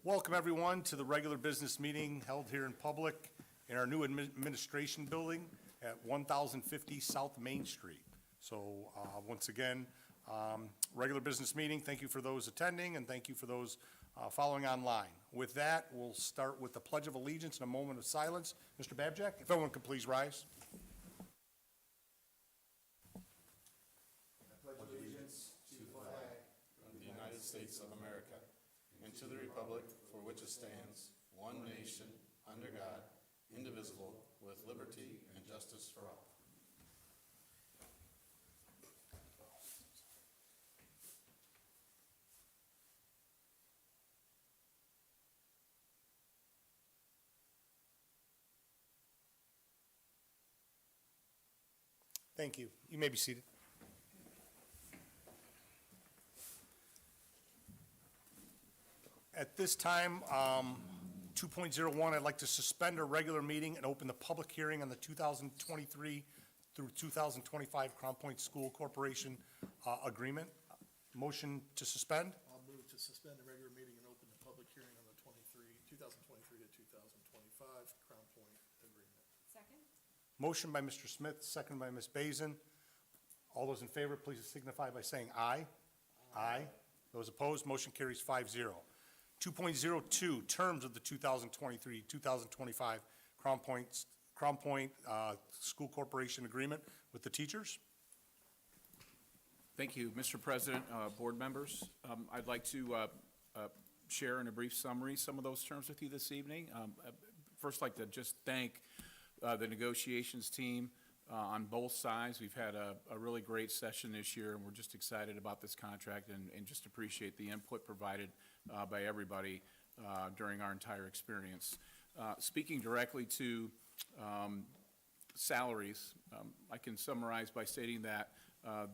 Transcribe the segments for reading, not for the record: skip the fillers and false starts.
Welcome, everyone, to the regular business meeting held here in public in our new administration building at 1050 South Main Street. So once again, regular business meeting. Thank you for those attending, and thank you for those following online. With that, we'll start with the Pledge of Allegiance and a moment of silence. Mr. Babjack, if everyone could please rise. I pledge allegiance to the flag of the United States of America and to the republic for which it stands, one nation, under God, indivisible, with liberty and justice for all. Thank you. You may be seated. At this time, 2.01, I'd like to suspend our regular meeting and open the public hearing on the 2023 through 2025 Crown Point School Corporation agreement. Motion to suspend? I'll move to suspend the regular meeting and open the public hearing on the 2023 to 2025 Crown Point agreement. Second? Motion by Mr. Smith, second by Ms. Bazin. All those in favor, please signify by saying aye. Aye. Those opposed, motion carries 5-0. 2.02, terms of the 2023-2025 Crown Point School Corporation agreement with the teachers. Thank you, Mr. President, board members. I'd like to share in a brief summary some of those terms with you this evening. First, I'd like to just thank the negotiations team on both sides. We've had a really great session this year, and we're just excited about this contract and just appreciate the input provided by everybody during our entire experience. Speaking directly to salaries, I can summarize by stating that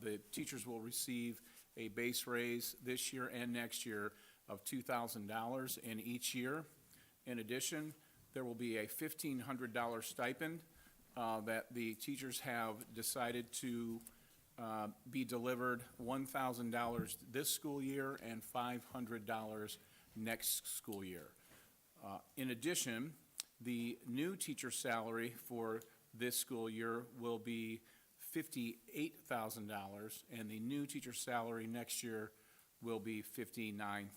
the teachers will receive a base raise this year and next year of $2,000 in each year. In addition, there will be a $1,500 stipend that the teachers have decided to be delivered $1,000 this school year and $500 next school year. In addition, the new teacher salary for this school year will be $58,000, and the new teacher salary next year will be $59,000.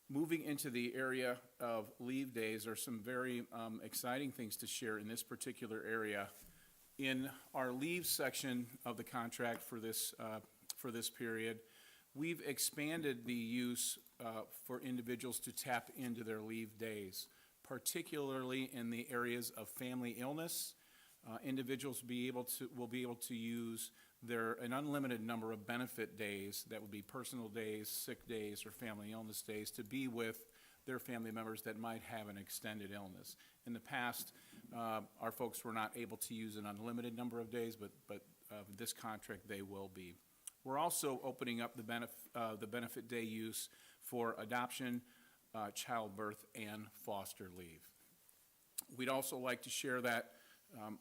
Moving into the area of leave days, there are some very exciting things to share in this particular area. In our leave section of the contract for this period, we've expanded the use for individuals to tap into their leave days, particularly in the areas of family illness. Individuals will be able to use an unlimited number of benefit days, that would be personal days, sick days, or family illness days, to be with their family members that might have an extended illness. In the past, our folks were not able to use an unlimited number of days, but this contract they will be. We're also opening up the benefit day use for adoption, childbirth, and foster leave. We'd also like to share that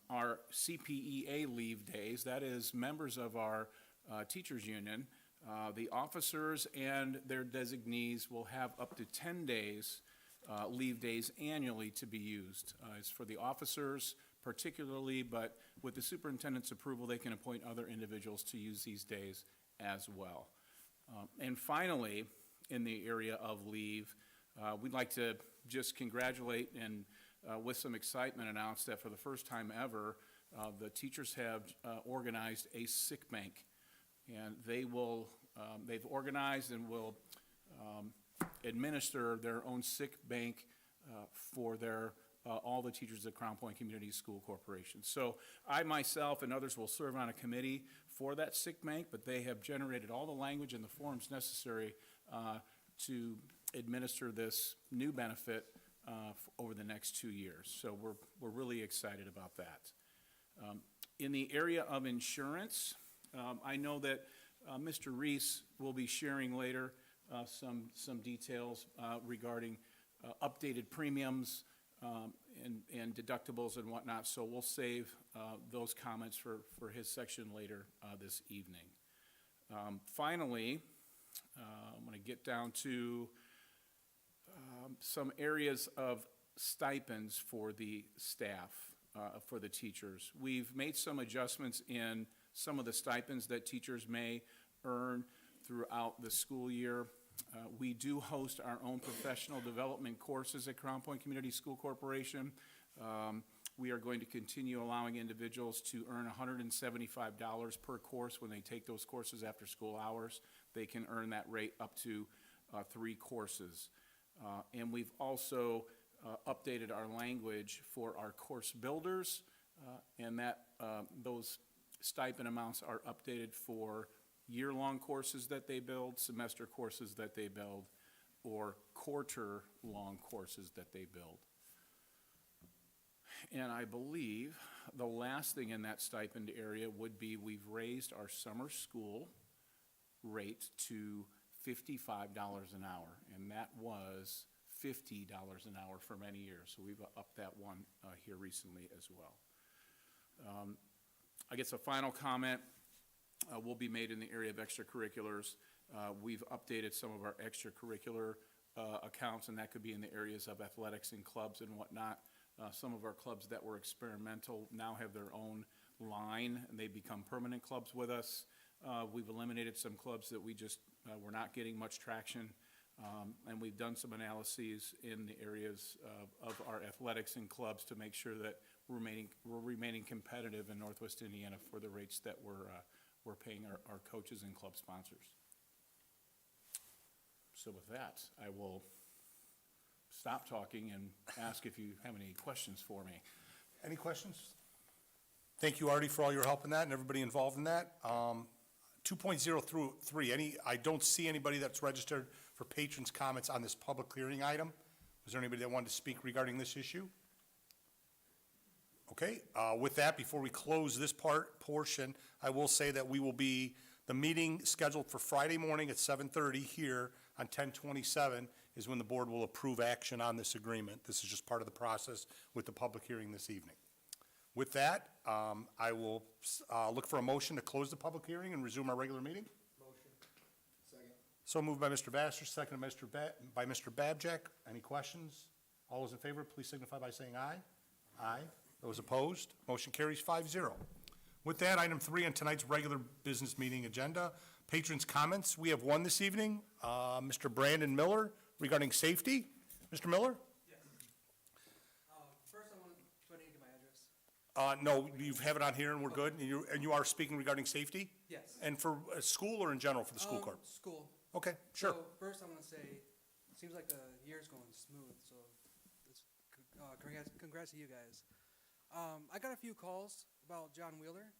our CPEA leave days, that is members of our teachers union, the officers and their designees will have up to 10 days leave days annually to be used. It's for the officers particularly, but with the superintendent's approval, they can appoint other individuals to use these days as well. And finally, in the area of leave, we'd like to just congratulate and with some excitement announce that for the first time ever, the teachers have organized a sick bank, and they've organized and will administer their own sick bank for all the teachers at Crown Point Community School Corporation. So I myself and others will serve on a committee for that sick bank, but they have generated all the language and the forms necessary to administer this new benefit over the next 2 years. So we're really excited about that. In the area of insurance, I know that Mr. Reese will be sharing later some details regarding updated premiums and deductibles and whatnot, so we'll save those comments for his section later this evening. Finally, I'm going to get down to some areas of stipends for the staff, for the teachers. We've made some adjustments in some of the stipends that teachers may earn throughout the school year. We do host our own professional development courses at Crown Point Community School Corporation. We are going to continue allowing individuals to earn $175 per course when they take those courses after school hours. They can earn that rate up to 3 courses. And we've also updated our language for our course builders, and that those stipend amounts are updated for year-long courses that they build, semester courses that they build, or quarter-long courses that they build. And I believe the last thing in that stipend area would be we've raised our summer school rate to $55 an hour, and that was $50 an hour for many years. So we've upped that one here recently as well. I guess a final comment will be made in the area of extracurriculars. We've updated some of our extracurricular accounts, and that could be in the areas of athletics and clubs and whatnot. Some of our clubs that were experimental now have their own line, and they become permanent clubs with us. We've eliminated some clubs that we just were not getting much traction, and we've done some analyses in the areas of our athletics and clubs to make sure that we're remaining competitive in Northwest Indiana for the rates that we're paying our coaches and club sponsors. So with that, I will stop talking and ask if you have any questions for me. Any questions? Thank you, Artie, for all your help in that and everybody involved in that. 2.03, I don't see anybody that's registered for patrons' comments on this public hearing item. Was there anybody that wanted to speak regarding this issue? Okay, with that, before we close this portion, I will say that the meeting scheduled for Friday morning at 7:30 here on 10/27 is when the board will approve action on this agreement. This is just part of the process with the public hearing this evening. With that, I will look for a motion to close the public hearing and resume our regular meeting. Motion. Second. So moved by Mr. Vassar, seconded by Mr. Babjack. Any questions? All those in favor, please signify by saying aye. Aye. Those opposed? Motion carries 5-0. With that, item 3 on tonight's regular business meeting agenda, patrons' comments. We have one this evening, Mr. Brandon Miller, regarding safety. Mr. Miller? Yes. First, I want to, do I need to get my address? No, you have it on here and we're good. And you are speaking regarding safety? Yes. And for school or in general for the school corp? School. Okay, sure. So first, I want to say, it seems like the year's going smooth, so it's, congrats to you guys. I got a few calls about John Wheeler.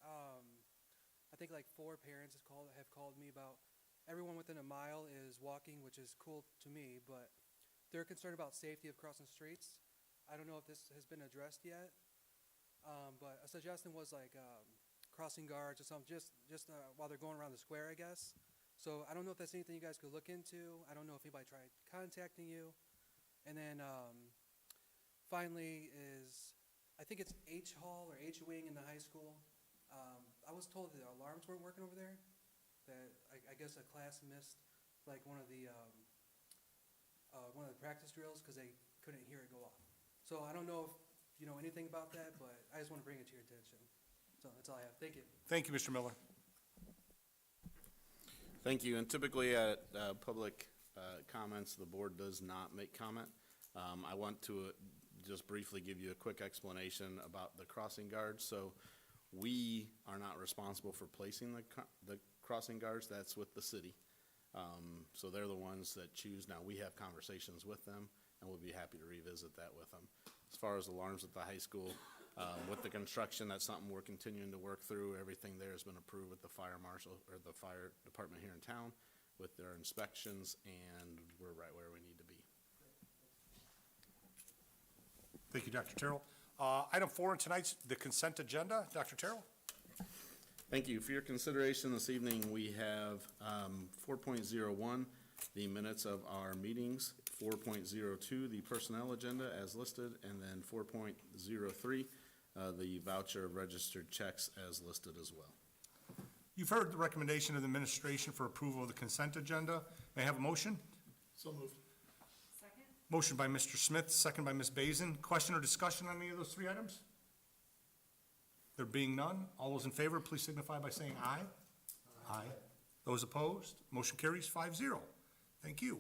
I think like 4 parents have called me about everyone within a mile is walking, which is cool to me, but they're concerned about safety of crossing streets. I don't know if this has been addressed yet, but a suggestion was like crossing guards or something, just while they're going around the square, I guess. So I don't know if that's anything you guys could look into. I don't know if anybody tried contacting you. And then finally is, I think it's H Hall or H Wing in the high school. I was told that the alarms weren't working over there. That I guess a class missed like one of the practice drills because they couldn't hear it go off. So I don't know if you know anything about that, but I just want to bring it to your attention. So that's all I have. Thank you. Thank you, Mr. Miller. Thank you. And typically at public comments, the board does not make comment. I want to just briefly give you a quick explanation about the crossing guards. So we are not responsible for placing the crossing guards. That's with the city. So they're the ones that choose. Now, we have conversations with them, and we'll be happy to revisit that with them. As far as alarms at the high school, with the construction, that's something we're continuing to work through. Everything there has been approved with the fire marshal or the fire department here in town with their inspections, and we're right where we need to be. Thank you, Dr. Terrell. Item 4 on tonight's the consent agenda. Dr. Terrell? Thank you. For your consideration this evening, we have 4.01, the minutes of our meetings, 4.02, the personnel agenda as listed, and then 4.03, the voucher of registered checks as listed as well. You've heard the recommendation of the administration for approval of the consent agenda. May I have a motion? So moved. Second? Motion by Mr. Smith, second by Ms. Basin. Question or discussion on any of those three items? There being none, all those in favor, please signify by saying aye. Aye. Those opposed, motion carries 5-0. Thank you.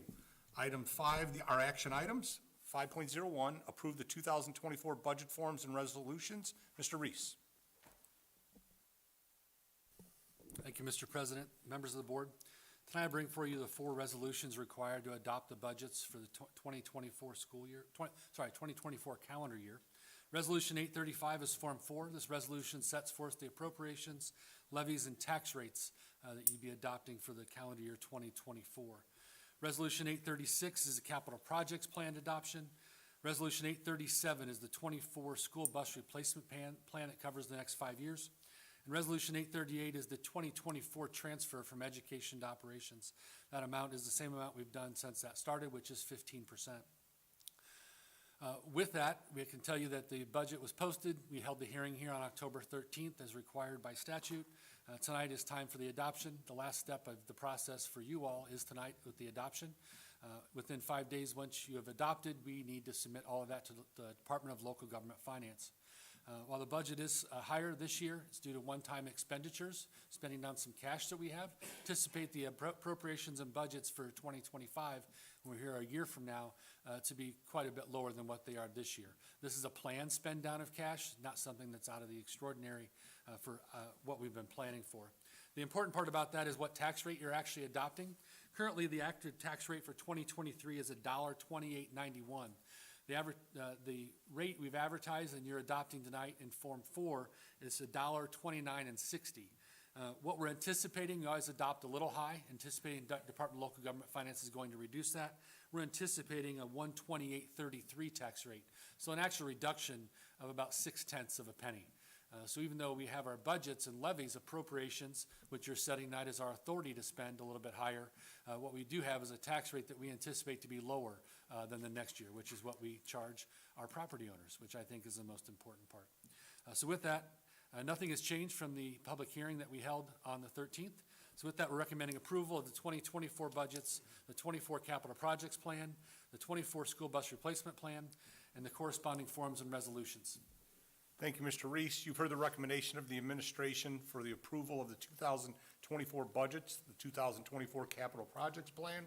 Item 5, our action items. 5.01, approve the 2024 budget forms and resolutions. Mr. Reese. Thank you, Mr. President, members of the board. Tonight I bring for you the 4 resolutions required to adopt the budgets for the 2024 school year, 2024 calendar year. Resolution 835 is Form 4. This resolution sets forth the appropriations, levies, and tax rates that you'd be adopting for the calendar year 2024. Resolution 836 is the capital projects plan adoption. Resolution 837 is the 24 school bus replacement plan that covers the next 5 years. And Resolution 838 is the 2024 transfer from education to operations. That amount is the same amount we've done since that started, which is 15%. With that, we can tell you that the budget was posted. We held the hearing here on October 13th as required by statute. Tonight is time for the adoption. The last step of the process for you all is tonight with the adoption. Within 5 days, once you have adopted, we need to submit all of that to the Department of Local Government Finance. While the budget is higher this year, it's due to one-time expenditures, spending down some cash that we have. Anticipate the appropriations and budgets for 2025, when we're here a year from now, to be quite a bit lower than what they are this year. This is a planned spend down of cash, not something that's out of the extraordinary for what we've been planning for. The important part about that is what tax rate you're actually adopting. Currently, the active tax rate for 2023 is $1.2891. The rate we've advertised and you're adopting tonight in Form 4 is $1.2960. What we're anticipating, you always adopt a little high, anticipating Department of Local Government Finance is going to reduce that. We're anticipating a 128.33 tax rate, so an actual reduction of about 0.6 of a penny. So even though we have our budgets and levies appropriations, which you're setting tonight as our authority to spend a little bit higher, what we do have is a tax rate that we anticipate to be lower than the next year, which is what we charge our property owners, which I think is the most important part. So with that, nothing has changed from the public hearing that we held on the 13th. So with that, we're recommending approval of the 2024 budgets, the 24 capital projects plan, the 24 school bus replacement plan, and the corresponding forms and resolutions. Thank you, Mr. Reese. You've heard the recommendation of the administration for the approval of the 2024 budgets, the 2024 capital projects plan,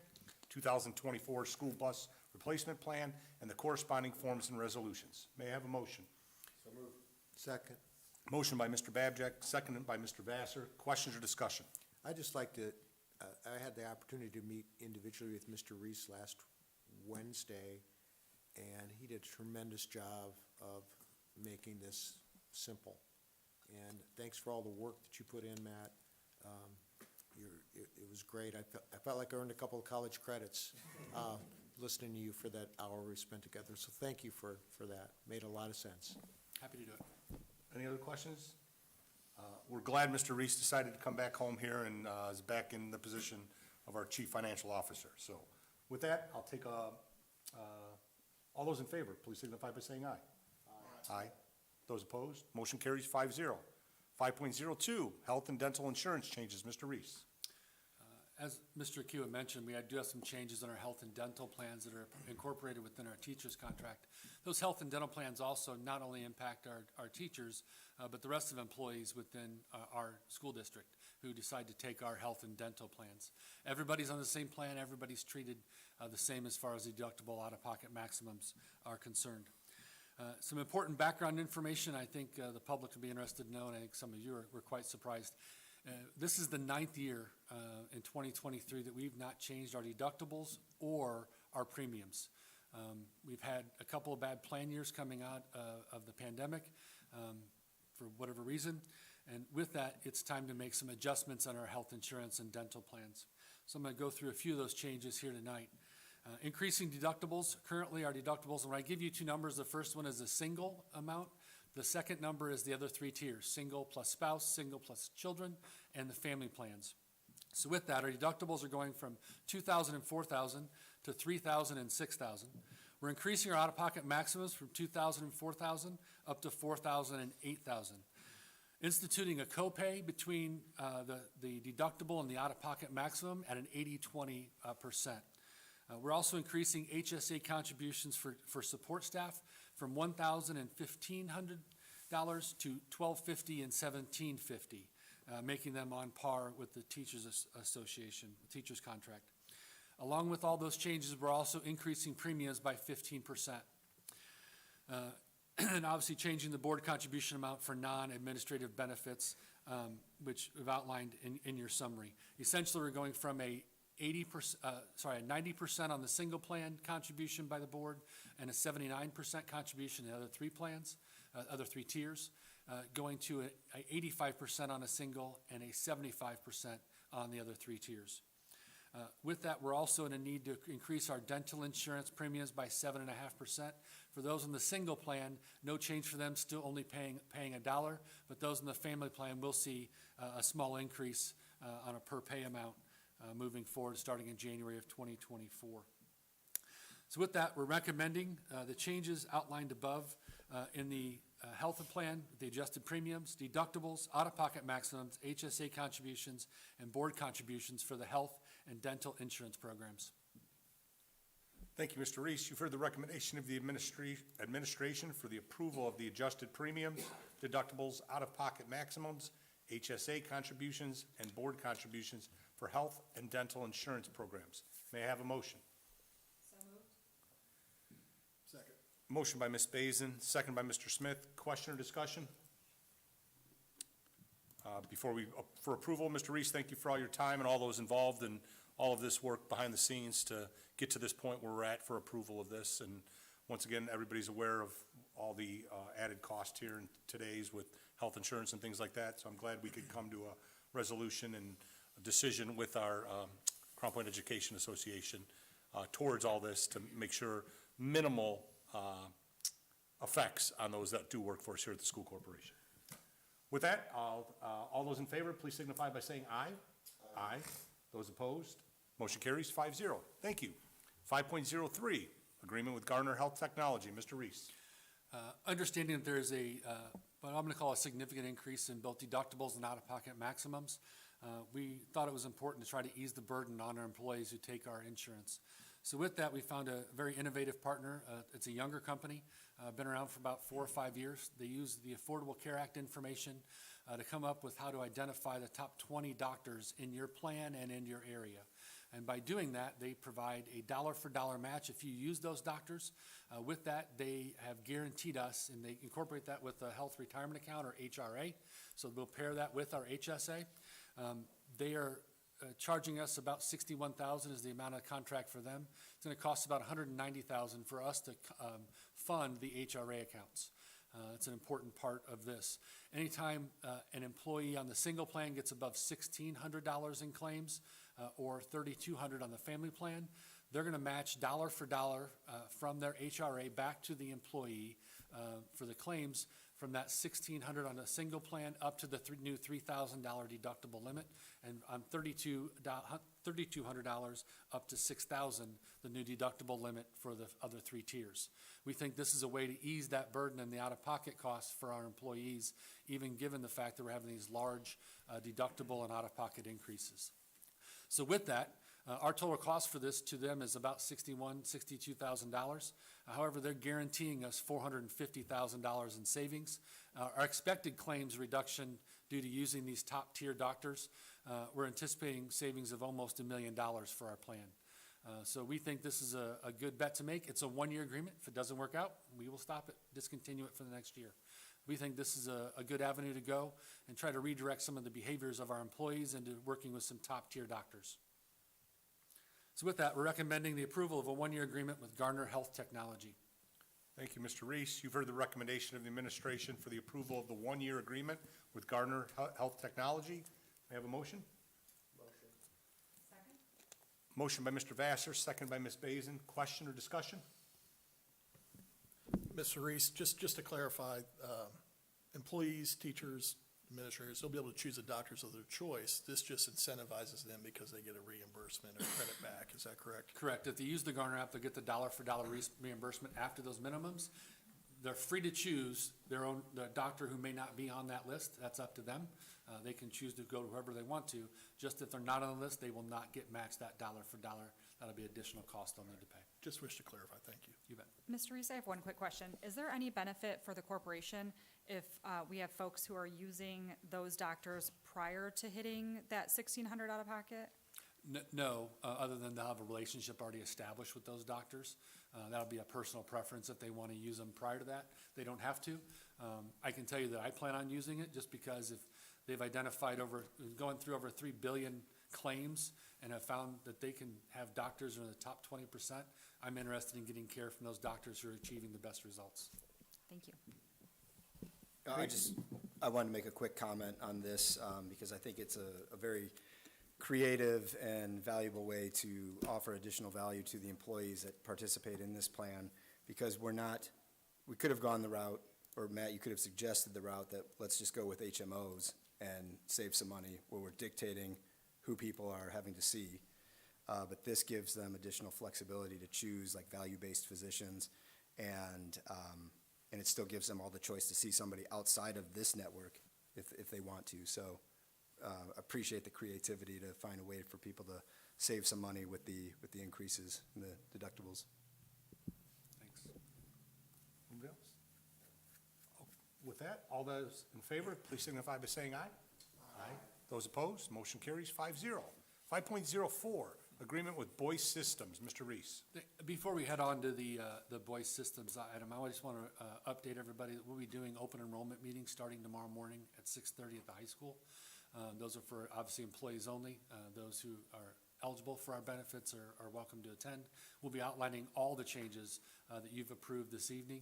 2024 school bus replacement plan, and the corresponding forms and resolutions. May I have a motion? So moved. Second. Motion by Mr. Babjack, seconded by Mr. Vassar. Questions or discussion? I'd just like to, I had the opportunity to meet individually with Mr. Reese last Wednesday, and he did a tremendous job of making this simple. And thanks for all the work that you put in, Matt. It was great. I felt like I earned a couple of college credits listening to you for that hour we spent together. So thank you for that. Made a lot of sense. Happy to do it. Any other questions? We're glad Mr. Reese decided to come back home here and is back in the position of our Chief Financial Officer. So with that, I'll take all those in favor, please signify by saying aye. Aye. Those opposed, motion carries 5-0. 5.02, health and dental insurance changes. Mr. Reese. As Mr. Q had mentioned, we do have some changes in our health and dental plans that are incorporated within our teachers' contract. Those health and dental plans also not only impact our teachers, but the rest of employees within our school district who decide to take our health and dental plans. Everybody's on the same plan. Everybody's treated the same as far as deductible out-of-pocket maximums are concerned. Some important background information I think the public will be interested to know, and I think some of you were quite surprised. This is the 9th year in 2023 that we've not changed our deductibles or our premiums. We've had a couple of bad plan years coming out of the pandemic for whatever reason, and with that, it's time to make some adjustments on our health insurance and dental plans. So I'm going to go through a few of those changes here tonight. Increasing deductibles. Currently, our deductibles, and when I give you two numbers, the first one is a single amount. The second number is the other 3 tiers, single plus spouse, single plus children, and the family plans. So with that, our deductibles are going from $2,000 and $4,000 to $3,000 and $6,000. We're increasing our out-of-pocket maximums from $2,000 and $4,000 up to $4,000 and $8,000. Instituting a copay between the deductible and the out-of-pocket maximum at an 80-20%. We're also increasing HSA contributions for support staff from $1,000 and $1,500 to $1,250 and $1,750, making them on par with the Teachers Association, Teachers Contract. Along with all those changes, we're also increasing premiums by 15%. And obviously changing the board contribution amount for non-administrative benefits, which we've outlined in your summary. Essentially, we're going from a 90% on the single plan contribution by the board and a 79% contribution in the other three plans, other three tiers, going to a 85% on a single and a 75% on the other three tiers. With that, we're also in a need to increase our dental insurance premiums by 7.5%. For those in the single plan, no change for them, still only paying $1, but those in the family plan will see a small increase on a per pay amount moving forward, starting in January of 2024. So with that, we're recommending the changes outlined above in the health plan, the adjusted premiums, deductibles, out-of-pocket maximums, HSA contributions, and board contributions for the health and dental insurance programs. Thank you, Mr. Reese. You've heard the recommendation of the administration for the approval of the adjusted premiums, deductibles, out-of-pocket maximums, HSA contributions, and board contributions for health and dental insurance programs. May I have a motion? So moved. Second. Motion by Ms. Basin, second by Mr. Smith. Question or discussion? For approval, Mr. Reese, thank you for all your time and all those involved in all of this work behind the scenes to get to this point where we're at for approval of this. And once again, everybody's aware of all the added cost here in today's with health insurance and things like that. So I'm glad we could come to a resolution and a decision with our Crown Point Education Association towards all this to make sure minimal effects on those that do work for us here at the school corporation. With that, all those in favor, please signify by saying aye. Aye. Those opposed? Motion carries 5-0. Thank you. 5.03, agreement with Garner Health Technology. Mr. Reese. Understanding that there's what I'm going to call a significant increase in both deductibles and out-of-pocket maximums, we thought it was important to try to ease the burden on our employees who take our insurance. So with that, we found a very innovative partner. It's a younger company, been around for about 4 or 5 years. They use the Affordable Care Act information to come up with how to identify the top 20 doctors in your plan and in your area. And by doing that, they provide a dollar-for-dollar match if you use those doctors. With that, they have guaranteed us, and they incorporate that with a health retirement account or HRA. So we'll pair that with our HSA. They are charging us about $61,000 is the amount of contract for them. It's going to cost about $190,000 for us to fund the HRA accounts. It's an important part of this. Anytime an employee on the single plan gets above $1,600 in claims or $3,200 on the family plan, they're going to match dollar for dollar from their HRA back to the employee for the claims from that $1,600 on a single plan up to the new $3,000 deductible limit, and on $3,200 up to $6,000, the new deductible limit for the other three tiers. We think this is a way to ease that burden and the out-of-pocket costs for our employees, even given the fact that we're having these large deductible and out-of-pocket increases. So with that, our total cost for this to them is about $62,000. However, they're guaranteeing us $450,000 in savings. Our expected claims reduction due to using these top-tier doctors, we're anticipating savings of almost $1 million for our plan. So we think this is a good bet to make. It's a one-year agreement. If it doesn't work out, we will stop it, discontinue it for the next year. We think this is a good avenue to go and try to redirect some of the behaviors of our employees into working with some top-tier doctors. So with that, we're recommending the approval of a one-year agreement with Garner Health Technology. Thank you, Mr. Reese. You've heard the recommendation of the administration for the approval of the one-year agreement with Garner Health Technology. May I have a motion? Second. Motion by Mr. Vassar, second by Ms. Basin. Question or discussion? Mr. Reese, just to clarify, employees, teachers, administrators, they'll be able to choose the doctors of their choice. This just incentivizes them because they get a reimbursement or credit back. Is that correct? Correct. If they use the Garner app, they'll get the dollar-for-dollar reimbursement after those minimums. They're free to choose their own the doctor who may not be on that list. That's up to them. They can choose to go to whoever they want to. Just if they're not on the list, they will not get matched that dollar-for-dollar. that'll be additional cost they'll need to pay. Just wish to clarify, thank you. You bet. Mr. Reese, I have one quick question. Is there any benefit for the corporation if we have folks who are using those doctors prior to hitting that 1,600 out of pocket? No, other than they'll have a relationship already established with those doctors. That'll be a personal preference if they want to use them prior to that. They don't have to. I can tell you that I plan on using it just because if they've identified going through over 3 billion claims and have found that they can have doctors who are in the top 20%, I'm interested in getting care from those doctors who are achieving the best results. Thank you. I wanted to make a quick comment on this, because I think it's a very creative and valuable way to offer additional value to the employees that participate in this plan, because we could have gone the route, or Matt, you could have suggested the route that let's just go with HMOs and save some money, where we're dictating who people are having to see. But this gives them additional flexibility to choose, like, value-based physicians, and it still gives them all the choice to see somebody outside of this network if they want to. So appreciate the creativity to find a way for people to save some money with the increases in the deductibles. Thanks. Anybody else? With that, all those in favor, please signify by saying aye. Aye. Those opposed, motion carries 5-0. 5.04, agreement with Boyce Systems. Mr. Reese. Before we head on to the Boyce Systems item, I just want to update everybody that we'll be doing open enrollment meetings starting tomorrow morning at 6:30 at the high school. Those are for, obviously, employees only. Those who are eligible for our benefits are welcome to attend. We'll be outlining all the changes that you've approved this evening,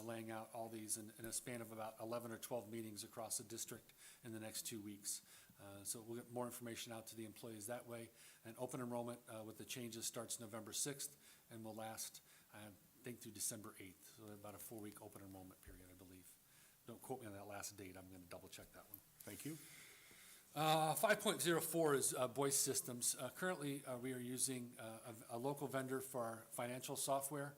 laying out all these in a span of about 11 or 12 meetings across the district in the next 2 weeks. So we'll get more information out to the employees that way. And open enrollment with the changes starts November 6th and will last, I think, through December 8th. So about a 4-week open enrollment period, I believe. Don't quote me on that last date. I'm going to double check that one. Thank you. 5.04 is Boyce Systems. Currently, we are using a local vendor for our financial software.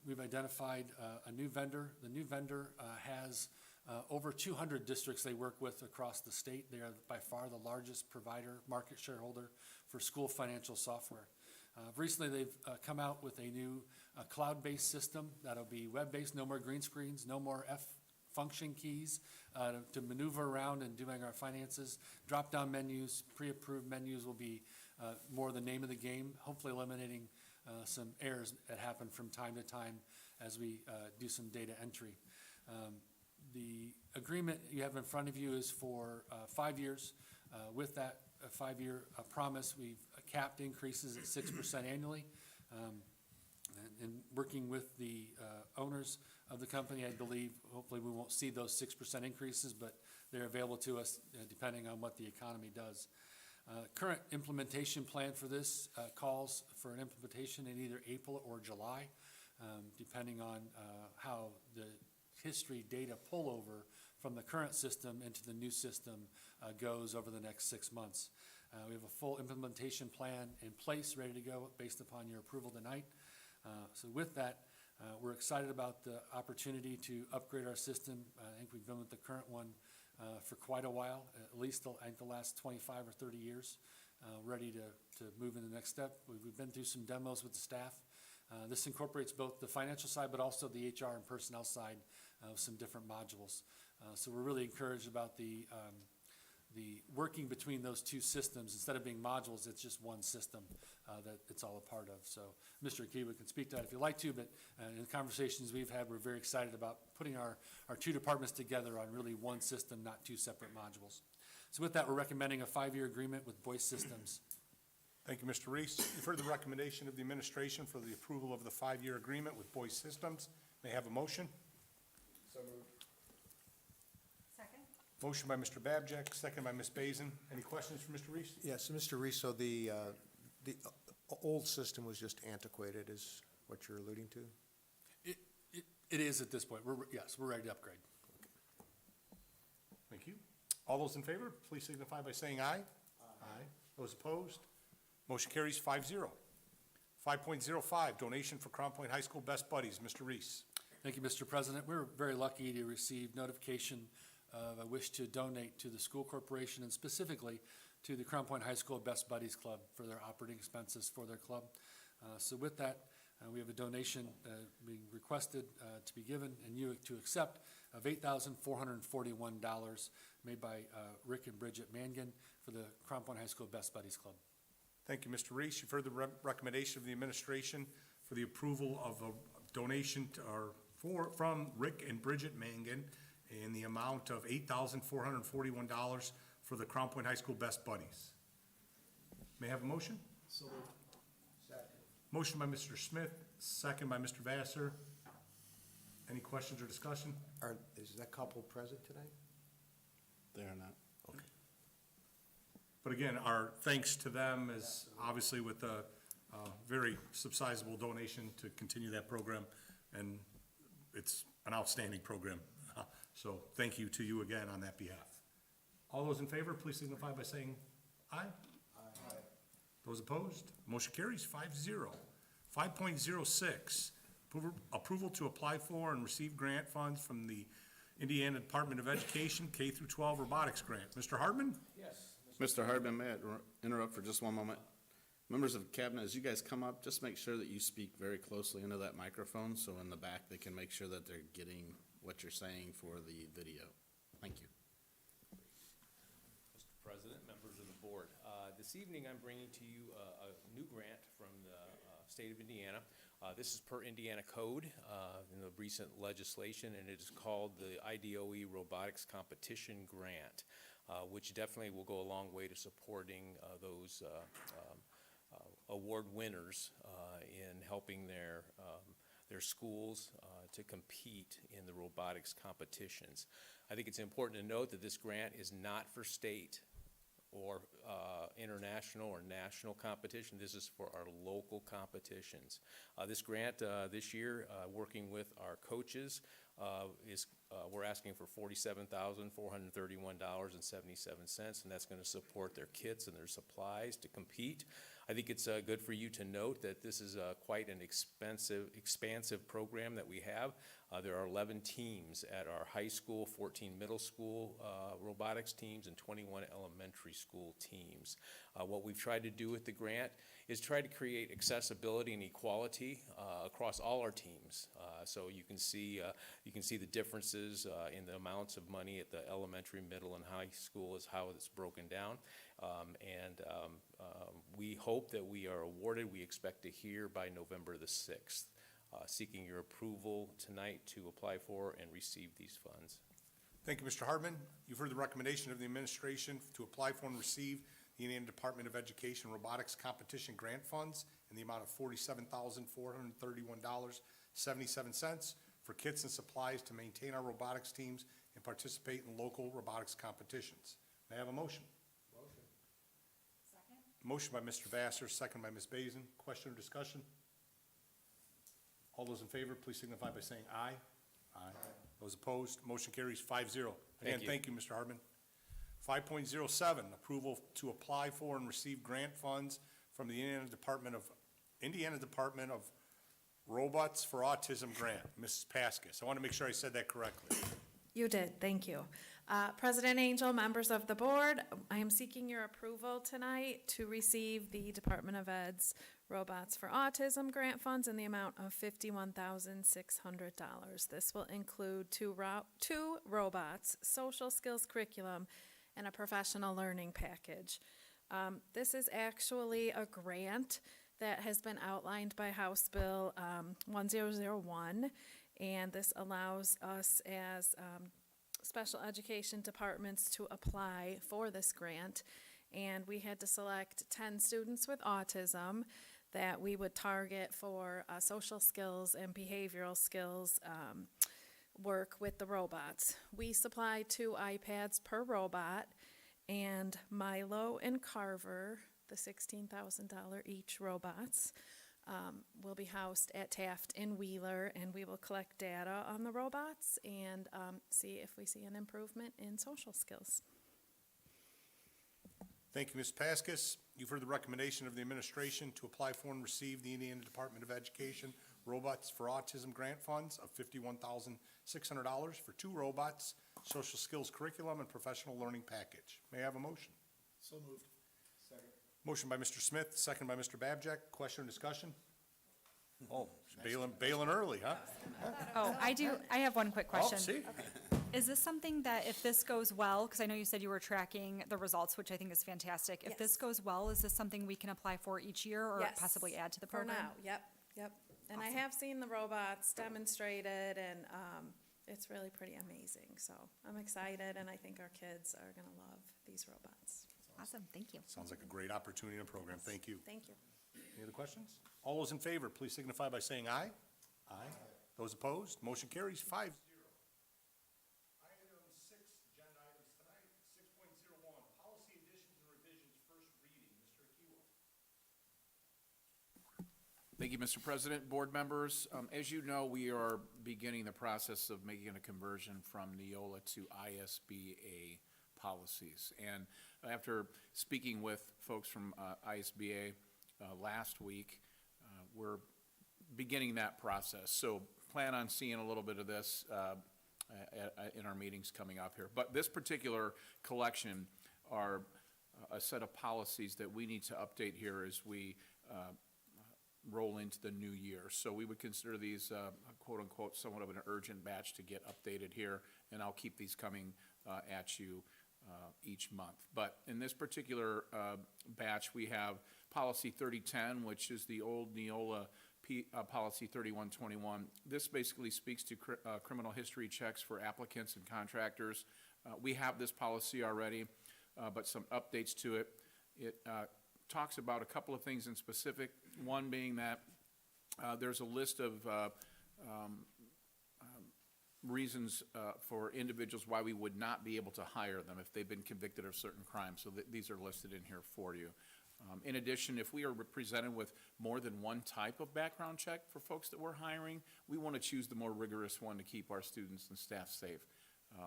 We've identified a new vendor. The new vendor has over 200 districts they work with across the state. They are by far the largest provider, market shareholder for school financial software. Recently, they've come out with a new cloud-based system that'll be web-based, no more green screens, no more function keys to maneuver around and doing our finances. Drop-down menus, pre-approved menus will be more the name of the game, hopefully eliminating some errors that happen from time to time as we do some data entry. The agreement you have in front of you is for 5 years. With that 5-year promise, we've capped increases at 6% annually. And working with the owners of the company, I believe, hopefully we won't see those 6% increases, but they're available to us depending on what the economy does. Current implementation plan for this calls for an implementation in either April or July, depending on how the history data pullover from the current system into the new system goes over the next 6 months. We have a full implementation plan in place, ready to go based upon your approval tonight. So with that, we're excited about the opportunity to upgrade our system. I think we've been with the current one for quite a while, at least I think the last 25 or 30 years, ready to move in the next step. We've been through some demos with the staff. This incorporates both the financial side, but also the HR and personnel side of some different modules. So we're really encouraged about the working between those two systems. Instead of being modules, it's just one system that it's all a part of. So Mr. Akiva can speak to that if you'd like to, but in the conversations we've had, we're very excited about putting our two departments together on really one system, not two separate modules. So with that, we're recommending a 5-year agreement with Boyce Systems. Thank you, Mr. Reese. You've heard the recommendation of the administration for the approval of the 5-year agreement with Boyce Systems. May I have a motion? So moved. Second? Motion by Mr. Babjack, second by Ms. Basin. Any questions for Mr. Reese? Yes, Mr. Reese, so the old system was just antiquated, is what you're alluding to? It is at this point. Yes, we're ready to upgrade. Thank you. All those in favor, please signify by saying aye. Aye. Those opposed? Motion carries 5-0. 5.05, donation for Crown Point High School Best Buddies. Mr. Reese. Thank you, Mr. President. We're very lucky to receive notification of a wish to donate to the school corporation and specifically to the Crown Point High School Best Buddies Club for their operating expenses for their club. So with that, we have a donation being requested to be given and you to accept of $8,441 made by Rick and Bridget Mangan for the Crown Point High School Best Buddies Club. Thank you, Mr. Reese. You've heard the recommendation of the administration for the approval of a donation from Rick and Bridget Mangan in the amount of $8,441 for the Crown Point High School Best Buddies. May I have a motion? So moved. Motion by Mr. Smith, second by Mr. Vassar. Any questions or discussion? Is that couple present tonight? They are not. Okay. But again, our thanks to them is obviously with a very substantial donation to continue that program, and it's an outstanding program. So thank you to you again on that behalf. All those in favor, please signify by saying aye. Aye. Those opposed, motion carries 5-0. 5.06, approval to apply for and receive grant funds from the Indiana Department of Education K-12 robotics grant. Mr. Hardman? Mr. Hardman, may I interrupt for just one moment? Members of the cabinet, as you guys come up, just make sure that you speak very closely into that microphone, so in the back, they can make sure that they're getting what you're saying for the video. Thank you. Mr. President, members of the board, this evening I'm bringing to you a new grant from the state of Indiana. This is per Indiana code in the recent legislation, and it is called the IDOE Robotics Competition Grant, which definitely will go a long way to supporting those award winners in helping their schools to compete in the robotics competitions. I think it's important to note that this grant is not for state or international or national competition. This is for our local competitions. This grant this year, working with our coaches, we're asking for $47,431.77, and that's going to support their kits and their supplies to compete. I think it's good for you to note that this is quite an expansive program that we have. There are 11 teams at our high school, 14 middle school robotics teams, and 21 elementary school teams. What we've tried to do with the grant is try to create accessibility and equality across all our teams. So you can see the differences in the amounts of money at the elementary, middle, and high school is how it's broken down. We hope that we are awarded. We expect to hear by November the 6th. Seeking your approval tonight to apply for and receive these funds. Thank you, Mr. Hardman. You've heard the recommendation of the administration to apply for and receive the Indiana Department of Education Robotics Competition Grant Funds in the amount of $47,431.77 for kits and supplies to maintain our robotics teams and participate in local robotics competitions. May I have a motion? Second? Motion by Mr. Vassar, second by Ms. Basin. Question or discussion? All those in favor, please signify by saying aye. Aye. Those opposed, motion carries 5-0. Again, thank you, Mr. Hardman. 5.07, approval to apply for and receive grant funds from the Indiana Department of Robots for Autism Grant. Mrs. Paskus, I want to make sure I said that correctly. You did, thank you. President Angel, members of the board, I am seeking your approval tonight to receive the Department of Ed's Robots for Autism grant funds in the amount of $51,600. This will include two robots, social skills curriculum, and a professional learning package. This is actually a grant that has been outlined by House Bill 1001, and this allows us as special education departments to apply for this grant. And we had to select 10 students with autism that we would target for social skills and behavioral skills work with the robots. We supply 2 iPads per robot, and Milo and Carver, the $16,000 each robots, will be housed at Taft and Wheeler, and we will collect data on the robots and see if we see an improvement in social skills. Thank you, Ms. Paskus. You've heard the recommendation of the administration to apply for and receive the Indiana Department of Education Robots for Autism Grant Funds of $51,600 for 2 robots, social skills curriculum, and professional learning package. May I have a motion? So moved. Motion by Mr. Smith, second by Mr. Babjack. Question or discussion? Oh, bailing early, huh? Oh, I have one quick Oh, question. see? Is this something that if this goes well, because I know you said you were tracking the results, which I think is fantastic. If this Yes. goes well, is this something we can apply for each year or Yes, possibly add to the For program? now, yep. And I have seen the robots demonstrated, and it's really pretty amazing. So I'm excited, and I think our kids are going to love these robots. Awesome, thank you. Sounds like a great opportunity and program. Thank you. Thank you. Any other questions? All those in favor, please signify by saying aye. Aye. Those opposed, motion carries 5-0. Item 6, agenda items tonight, 6.01, policy additions and revisions, first reading. Mr. Akiwa. Thank you, Mr. President, board members. As you know, we are beginning the process of making a conversion from Neola to ISBA policies. And after speaking with folks from ISBA last week, we're beginning that process. So plan on seeing a little bit of this in our meetings coming up here. But this particular collection are a set of policies that we need to update here as we roll into the new year. So we would consider these quote-unquote somewhat of an urgent batch to get updated here, and I'll keep these coming at you each month. But in this particular batch, we have Policy 3010, which is the old Neola Policy 3121. This basically speaks to criminal history checks for applicants and contractors. We have this policy already, but some updates to it. It talks about a couple of things in specific, one being that there's a list of reasons for individuals why we would not be able to hire them if they've been convicted of certain crimes. So these are listed in here for you. In addition, if we are presented with more than one type of background check for folks that we're hiring, we want to choose the more rigorous one to keep our students and staff safe.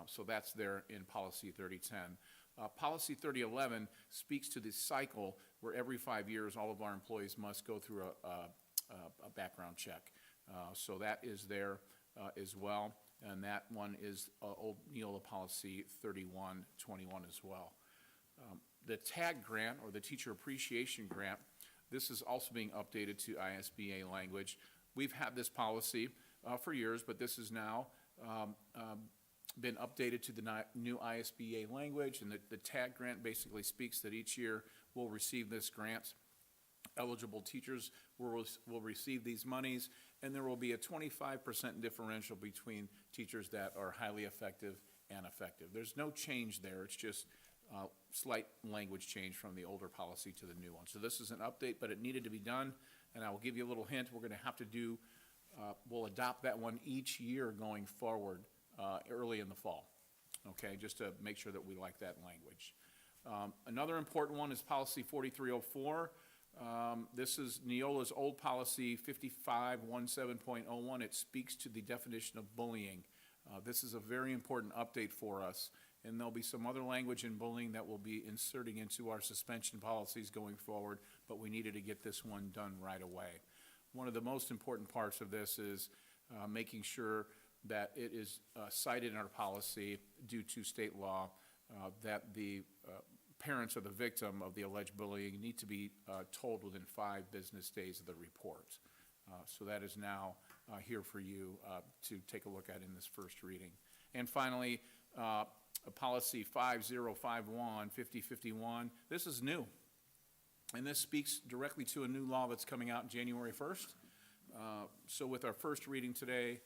So that's there in Policy 3010. Policy 3011 speaks to the cycle where every 5 years all of our employees must go through a background check. So that is there as well, and that one is old Neola Policy 3121 as well. The TAG grant, or the Teacher Appreciation Grant, this is also being updated to ISBA language. We've had this policy for years, but this is now been updated to the new ISBA language, and the TAG grant basically speaks that each year we'll receive this grant. Eligible teachers will receive these monies, and there will be a 25% differential between teachers that are highly effective and effective. There's no change there. It's just slight language change from the older policy to the new one. So this is an update, but it needed to be done, and I will give you a little hint. We're going to have to do, we'll adopt that one each year going forward early in the fall, okay, just to make sure that we like that language. Another important one is Policy 4304. This is Neola's old policy 5517.01. It speaks to the definition of bullying. This is a very important update for us, and there'll be some other language in bullying that we'll be inserting into our suspension policies going forward, but we needed to get this one done right away. One of the most important parts of this is making sure that it is cited in our policy due to state law that the parents of the victim of the alleged bullying need to be told within 5 business days of the report. So that is now here for you to take a look at in this first reading. And finally, Policy 5051, 5051, this is new. And this speaks directly to a new law that's coming out January 1st. So with our first reading today,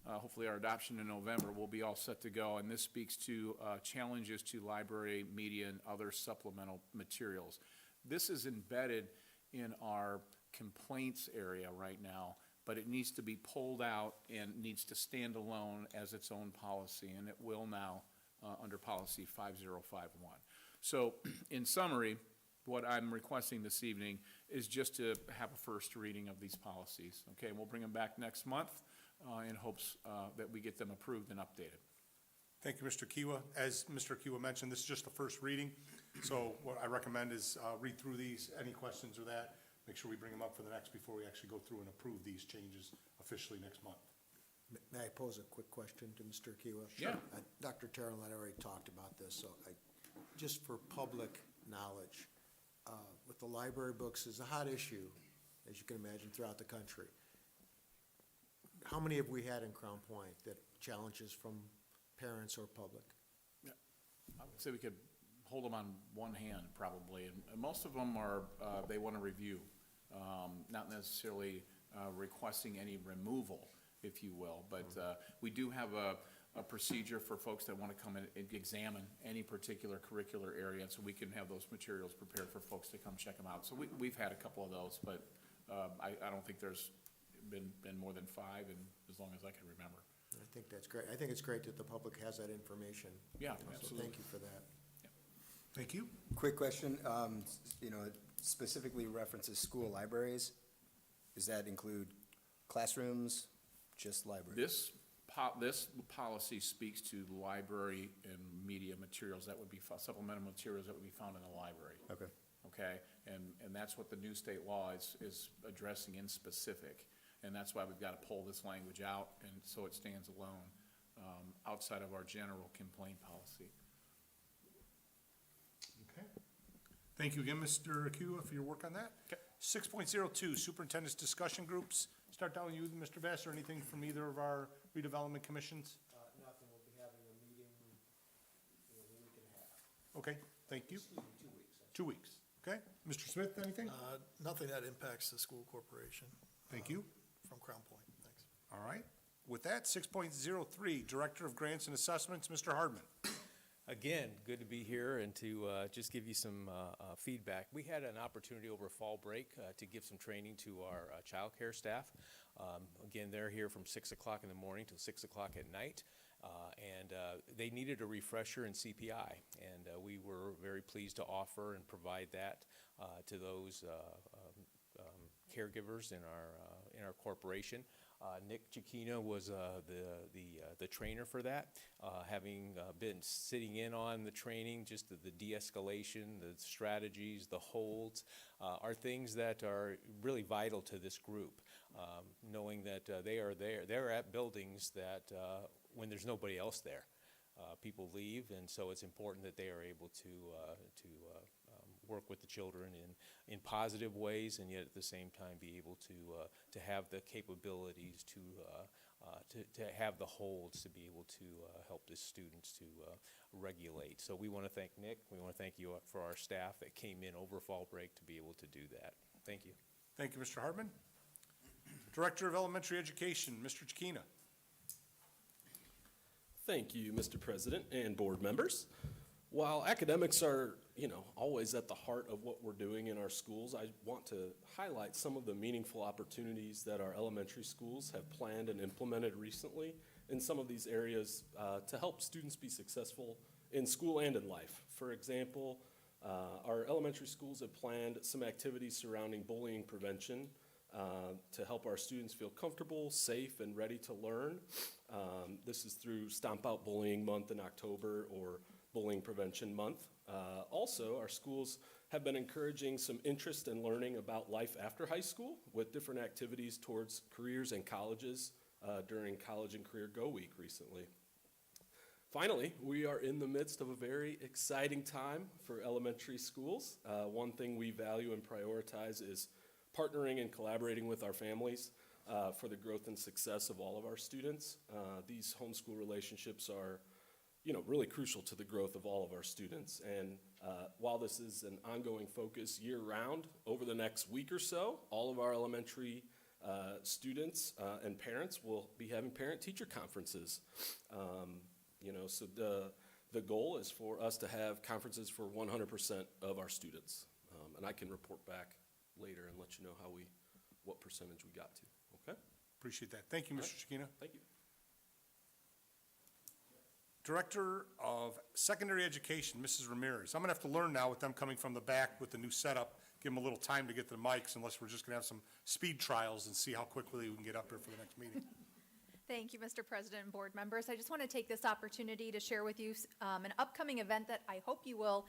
hopefully our adoption in November, we'll be all set to go. And this speaks to challenges to library, media, and other supplemental materials. This is embedded in our complaints area right now, but it needs to be pulled out and needs to stand alone as its own policy, and it will now under Policy 5051. So in summary, what I'm requesting this evening is just to have a first reading of these policies. Okay, we'll bring them back next month in hopes that we get them approved and updated. Thank you, Mr. Kiwa. As Mr. Kiwa mentioned, this is just the first reading, so what I recommend is read through these, any questions or that, make sure we bring them up for the next before we actually go through and approve these changes officially next month. May I pose a quick question to Mr. Kiwa? Sure. Dr. Terrell and I already talked about this, so just for public knowledge. With the library books is a hot issue, as you can imagine, throughout the country. How many have we had in Crown Point that challenges from parents or public? I would say we could hold them on one hand, probably, and most of them are, they want to review, not necessarily requesting any removal, if you will, but we do have a procedure for folks that want to come in and examine any particular curricular area, so we can have those materials prepared for folks to come check them out. So we've had a couple of those, but I don't think there's been more than 5 in as long as I can remember. I think that's great. I think it's great that the public has that information. Yeah, So absolutely. thank you for that. Thank you. Quick question, it specifically references school libraries. Does that include classrooms, just libraries? This policy speaks to the library and media materials that would be, supplemental materials that would be found in the library. Okay. Okay, and that's what the new state law is addressing in specific, and that's why we've got to pull this language out, and so it stands alone, outside of our general complaint policy. Okay. Thank you again, Mr. Akua, for your work on that. Okay. 6.02, superintendent's discussion groups. Start down with you, Mr. Vassar. Anything from either of our redevelopment commissions? Nothing, we'll be having a meeting in a week and a half. Okay, thank you. 2 weeks. 2 weeks. Okay. Mr. Smith, anything? Nothing that impacts the school corporation. Thank you. From Crown Point, thanks. All right. With that, 6.03, Director of Grants and Assessments, Mr. Hardman. Again, good to be here and to just give you some feedback. We had an opportunity over fall break to give some training to our child care staff. Again, they're here from 6 o'clock in the morning till 6 o'clock at night. And they needed a refresher in CPI, and we were very pleased to offer and provide that to those caregivers in our corporation. Nick Chiquino was the trainer for that, having been sitting in on the training. Just the de-escalation, the strategies, the holds are things that are really vital to this group, knowing that they're at buildings that when there's nobody else there. People leave, and so it's important that they are able to work with the children in positive ways, and yet at the same time be able to have the capabilities to have the holds to be able to help the students to regulate. So we want to thank Nick. We want to thank you for our staff that came in over fall break to be able to do that. Thank you. Thank you, Mr. Hardman. Director of Elementary Education, Mr. Chiquina. Thank you, Mr. President and board members. While academics are, always at the heart of what we're doing in our schools, I want to highlight some of the meaningful opportunities that our elementary schools have planned and implemented recently in some of these areas to help students be successful in school and in life. For example, our elementary schools have planned some activities surrounding bullying prevention to help our students feel comfortable, safe, and ready to learn. This is through Stomp Out Bullying Month in October or Bullying Prevention Month. Also, our schools have been encouraging some interest in learning about life after high school with different activities towards careers and colleges during College and Career Go Week recently. Finally, we are in the midst of a very exciting time for elementary schools. One thing we value and prioritize is partnering and collaborating with our families for the growth and success of all of our students. These homeschool relationships are, really crucial to the growth of all of our students. And while this is an ongoing focus year-round, over the next week or so, all of our elementary students and parents will be having parent-teacher conferences. So the goal is for us to have conferences for 100% of our students. And I can report back later and let you know what percentage we got to, okay? Appreciate that. Thank you, Mr. Chiquina. Thank you. Director of Secondary Education, Mrs. Ramirez. I'm gonna have to learn now with them coming from the back with the new setup, give them a little time to get to the mics unless we're just gonna have some speed trials and see how quickly we can get up here for the next meeting. Thank you, Mr. President and board members. I just want to take this opportunity to share with you an upcoming event that I hope you will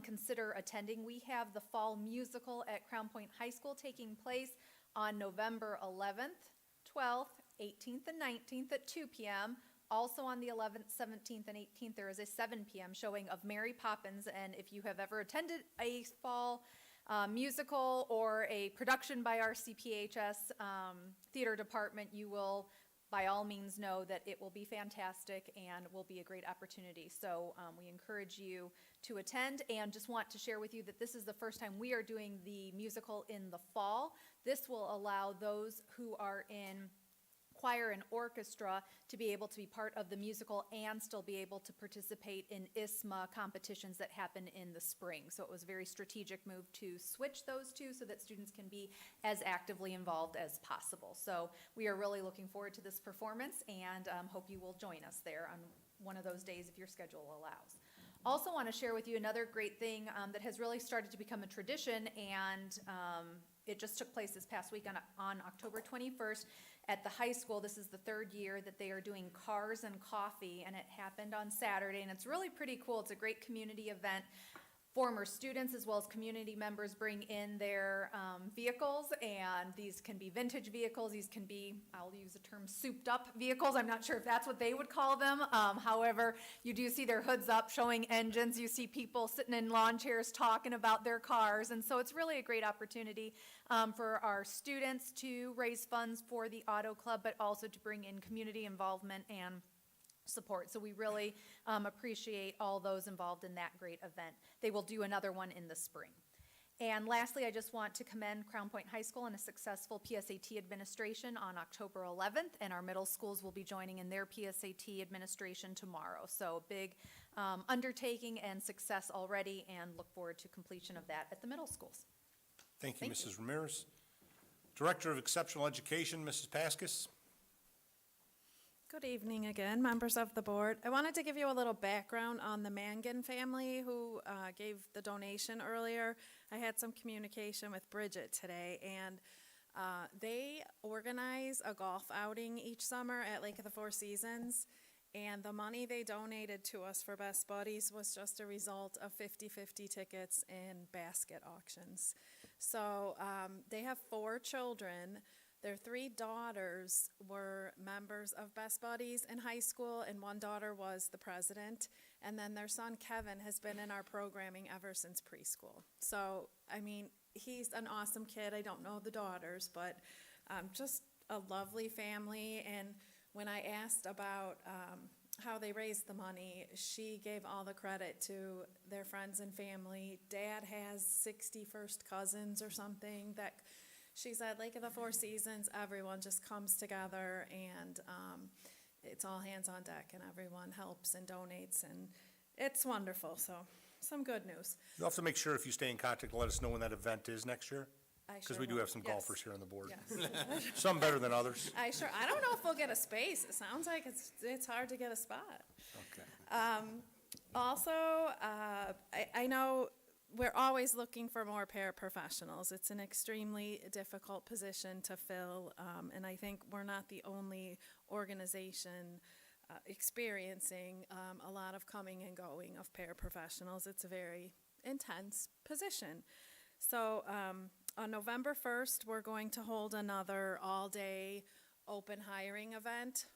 consider attending. We have the Fall Musical at Crown Point High School taking place on November 11th, 12th, 18th, and 19th at 2 p.m. Also on the 11th, 17th, and 18th, there is a 7 p.m. showing of Mary Poppins, and if you have ever attended a fall musical or a production by our CPHS theater department, you will by all means know that it will be fantastic and will be a great opportunity. So we encourage you to attend, and just want to share with you that this is the first time we are doing the musical in the fall. This will allow those who are in choir and orchestra to be able to be part of the musical and still be able to participate in ISMA competitions that happen in the spring. So it was a very strategic move to switch those two so that students can be as actively involved as possible. So we are really looking forward to this performance, and hope you will join us there on one of those days if your schedule allows. Also want to share with you another great thing that has really started to become a tradition, and it just took place this past week on October 21st at the high school. This is the 3rd year that they are doing Cars and Coffee, and it happened on Saturday, and it's really pretty cool. It's a great community event. Former students as well as community members bring in their vehicles, and these can be vintage vehicles. These can be, I'll use the term souped up vehicles. I'm not sure if that's what they would call them. However, you do see their hoods up showing engines. You see people sitting in lawn chairs talking about their cars, and so it's really a great opportunity for our students to raise funds for the Auto Club, but also to bring in community involvement and support. So we really appreciate all those involved in that great event. They will do another one in the spring. And lastly, I just want to commend Crown Point High School on a successful PSAT administration on October 11th, and our middle schools will be joining in their PSAT administration tomorrow. So big undertaking and success already, and look forward to completion of that at the middle schools. Thank you, Thank you. Mrs. Ramirez. Director of Exceptional Education, Mrs. Paskus. Good evening again, members of the board. I wanted to give you a little background on the Mangan family who gave the donation earlier. I had some communication with Bridget today, and they organize a golf outing each summer at Lake of the Four Seasons, and the money they donated to us for Best Buddies was just a result of 50-50 tickets and basket auctions. So they have 4 children. Their 3 daughters were members of Best Buddies in high school, and one daughter was the president. And then their son, Kevin, has been in our programming ever since preschool. So, I mean, he's an awesome kid. I don't know the daughters, but just a lovely family. And when I asked about how they raised the money, she gave all the credit to their friends and family. Dad has 60 first cousins or something that... She said, Lake of the Four Seasons, everyone just comes together, and it's all hands on deck, and everyone helps and donates, and it's wonderful. So, some good news. You'll have to make sure if you stay in contact, let us know when that event is next year, I because sure we do will. have some Yes. golfers here on the board. Yes. Some better than others. I don't know if we'll get a space. It sounds like it's hard to get a spot. Okay. Also, I know we're always looking for more paraprofessionals. It's an extremely difficult position to fill, and I think we're not the only organization experiencing a lot of coming and going of paraprofessionals. It's a very intense position. So on November 1st, we're going to hold another all-day open hiring event.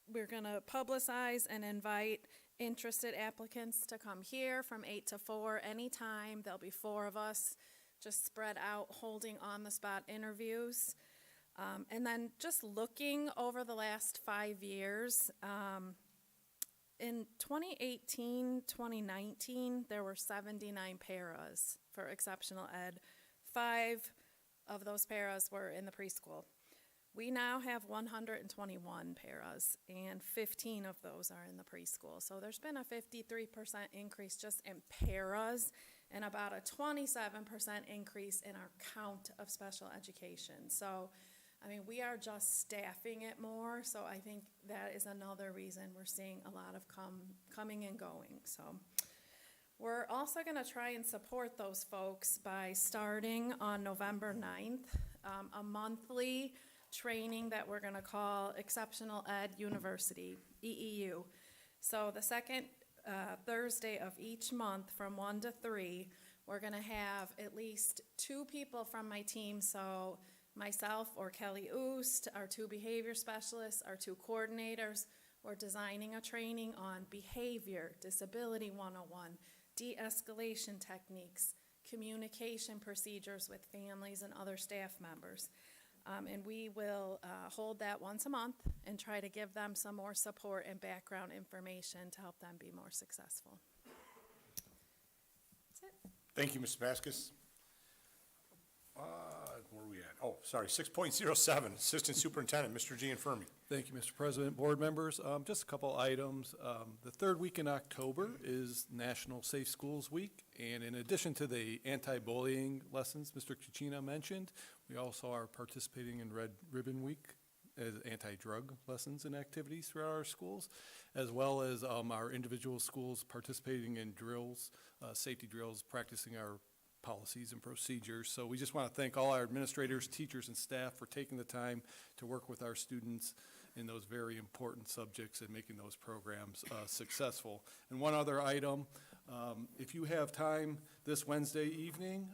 We're going to publicize and invite interested applicants to come here from 8 to 4 anytime. There'll be 4 of us just spread out holding on-the-spot interviews. And then just looking over the last 5 years, in 2018, 2019, there were 79 paras for exceptional ed. 5 of those paras were in the preschool. We now have 121 paras, and 15 of those are in the preschool. So there's been a 53% increase just in paras, and about a 27% increase in our count of special education. So, I mean, we are just staffing it more, so I think that is another reason we're seeing a lot of coming and going. So we're also going to try and support those folks by starting on November 9th, a monthly training that we're going to call Exceptional Ed University, EEU. So the second Thursday of each month from 1 to 3, we're going to have at least 2 people from my team, so myself or Kelly Oost, our 2 behavior specialists, our 2 coordinators. We're designing a training on behavior, disability 101, de-escalation techniques, communication procedures with families and other staff members. And we will hold that once a month and try to give them some more support and background information to help them be more successful. That's it. Thank you, Ms. Vasquez. Where are we at? Oh, sorry, 6.07, Assistant Superintendent, Mr. Gianfermi. Thank you, Mr. President, board members. Just a couple items. The third week in October is National Safe Schools Week, and in addition to the anti-bullying lessons Mr. Kuchina mentioned, we also are participating in Red Ribbon Week as anti-drug lessons and activities throughout our schools, as well as our individual schools participating in drills, safety drills, practicing our policies and procedures. So we just want to thank all our administrators, teachers, and staff for taking the time to work with our students in those very important subjects and making those programs successful. And one other item, if you have time this Wednesday evening,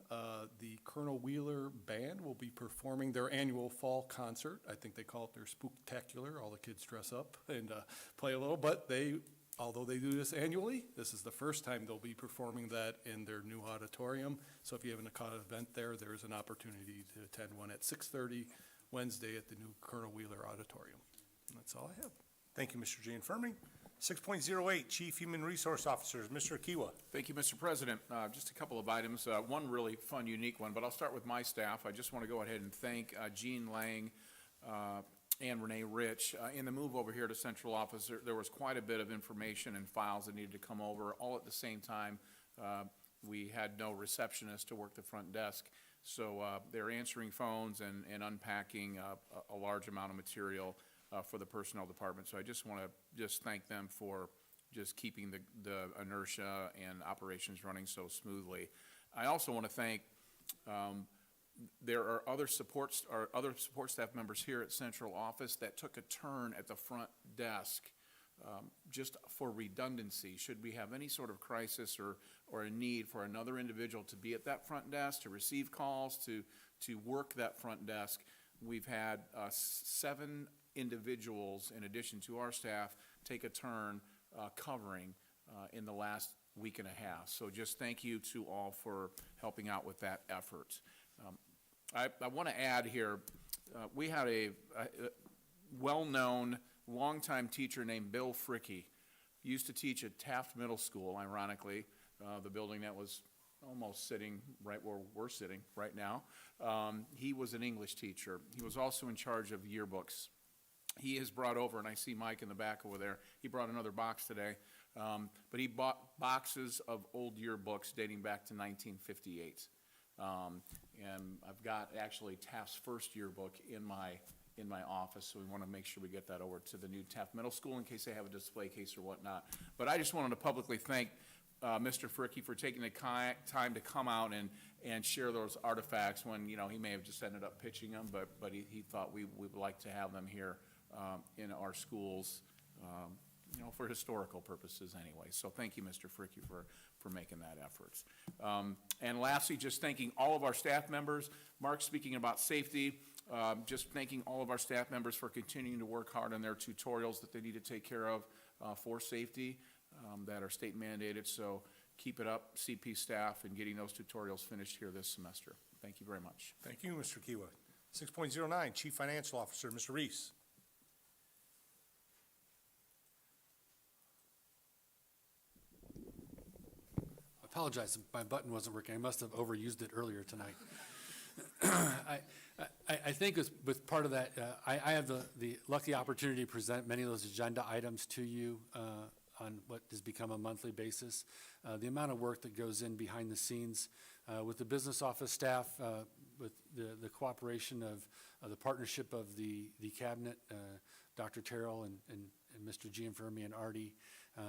the Colonel Wheeler Band will be performing their annual fall concert. I think they call it their Spooktacular. All the kids dress up and play a little, but although they do this annually, this is the first time they'll be performing that in their new auditorium. So if you haven't caught an event there, there's an opportunity to attend one at 6:30 Wednesday at the new Colonel Wheeler Auditorium. And that's all I have. Thank you, Mr. Gianfermi. 6.08, Chief Human Resource Officers, Mr. Akiwa. Thank you, Mr. President. Just a couple of items, one really fun, unique one, but I'll start with my staff. I just want to go ahead and thank Jean Lang and Renee Rich. In the move over here to central office, there was quite a bit of information and files that needed to come over all at the same time. We had no receptionist to work the front desk, so they're answering phones and unpacking a large amount of material for the personnel department. So I just want to thank them for just keeping the inertia and operations running so smoothly. I also want to thank there are other support staff members here at central office that took a turn at the front desk just for redundancy. Should we have any sort of crisis or a need for another individual to be at that front desk, to receive calls, to work that front desk, we've had 7 individuals in addition to our staff take a turn covering in the last week and a half. So just thank you to all for helping out with that effort. I want to add here, we had a well-known, longtime teacher named Bill Fricky. He used to teach at Taft Middle School, ironically, the building that was almost sitting right where we're sitting right now. He was an English teacher. He was also in charge of yearbooks. He has brought over, and I see Mike in the back over there, he brought another box today, but he bought boxes of old yearbooks dating back to 1958. And I've got actually Taft's first yearbook in my office, so we want to make sure we get that over to the new Taft Middle School in case they have a display case or whatnot. But I just wanted to publicly thank Mr. Fricky for taking the time to come out and share those artifacts when, he may have just ended up pitching them, but he thought we would like to have them here in our schools, for historical purposes anyway. So thank you, Mr. Fricky, for making that effort. And lastly, just thanking all of our staff members. Mark, speaking about safety, just thanking all of our staff members for continuing to work hard on their tutorials that they need to take care of for safety that are state mandated. So keep it up, CP staff, and getting those tutorials finished here this semester. Thank you very much. Thank you, Mr. Akiwa. 6.09, Chief Financial Officer, Mr. Reese. I apologize, my button wasn't working. I must have overused it earlier tonight. I think with part of that, I have the lucky opportunity to present many of those agenda items to you on what has become a monthly basis. The amount of work that goes in behind the scenes with the business office staff, with the cooperation of the partnership of the cabinet, Dr. Terrell and Mr. Gianfermi and Artie,